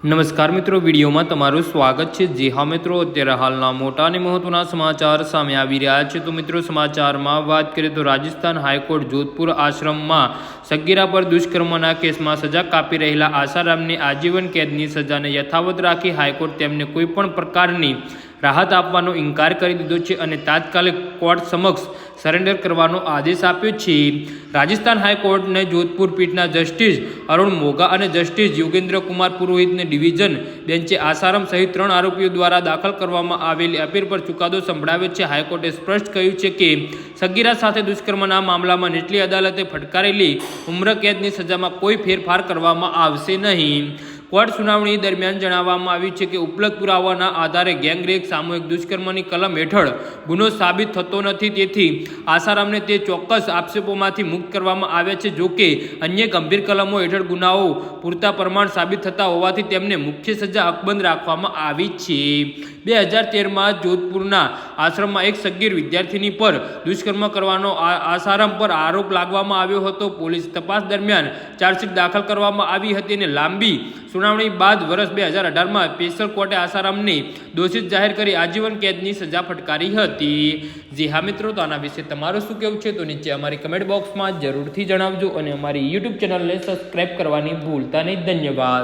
નમસ્કાર મિત્રો, વિડીયોમાં તમારું સ્વાગત છે। જી હા મિત્રો, અત્યારે હાલના મોટા અને મહત્વના સમાચાર સામે આવી રહ્યા છે। તો મિત્રો, સમાચારમાં વાત કરીએ તો રાજસ્થાન હાઈકોર્ટ જોધપુર આશ્રમમાં સગીરા પર દુષ્કર્મના કેસમાં સજા કાપી રહેલા આસારામને આજીવન કેદની સજાને યથાવત રાખી હાઈકોર્ટ તેમને કોઈપણ પ્રકારની રાહત આપવાનો ઇનકાર કરી દીધો છે અને તાત્કાલિક કોર્ટ સમક્ષ સરેન્ડર કરવાનો આદેશ આપ્યો છે। રાજસ્થાન હાઈકોર્ટને જોધપુર પીઠના જસ્ટિસ અરુણ મોઘા અને જસ્ટિસ યોગેન્દ્ર કુમાર પુરોહિતને ડિવિઝન બેન્ચે આસારામ સહિત 3 આરોપીઓ દ્વારા દાખલ કરવામાં આવેલી અપીલ પર ચુકાદો સંભળાવ્યો છે। હાઈકોર્ટે સ્પષ્ટ કહ્યું છે કે સગીરા સાથે દુષ્કર્મના મામલામાં નીચલી અદાલતે ફટકારેલી ઉમ્રકેદની સજામાં કોઈ ફેરફાર કરવામાં આવશે નહીં। કોર્ટ સુનાવણી દરમિયાન જણાવવામાં આવ્યું છે કે ઉપલબ્ધ પુરાવાના આધારે ગેંગરેપ સામૂહિક દુષ્કર્મની કલમ હેઠળ ગુનો સાબિત થતો નથી, તેથી આસારામને તે ચોક્કસ આક્ષેપોમાંથી મુક્ત કરવામાં આવ્યા છે। જો કે અન્ય ગંભીર કલમો હેઠળ ગુનાઓ પૂરતા પ્રમાણ સાબિત થતા હોવાથી તેમને મુખ્ય સજા અકબંધ રાખવામાં આવી છે। 2013માં જોધપુરના આશ્રમમાં એક સગીર વિદ્યાર્થીની પર દુષ્કર્મ કરવાનો આસારામ પર આરોપ લાગવામાં આવ્યો હતો। પોલીસ તપાસ દરમિયાન ચાર્જશીટ દાખલ કરવામાં આવી હતી અને લાંબી સુનાવણી બાદ વર્ષ 2018માં સ્પેશિયલ કોર્ટે આસારામને દોષિત જાહેર કરી આજીવન કેદની સજા ફટકારી હતી। જી હા મિત્રો, તો આના વિશે તમારું શું કહેવું છે તો નીચે અમારી કમેન્ટ બોક્સમાં જરૂરથી જણાવજો અને અમારી યુટ્યુબ ચેનલને સબસ્ક્રાઈબ કરવાની ભૂલતા નહીં। ધન્યવાદ।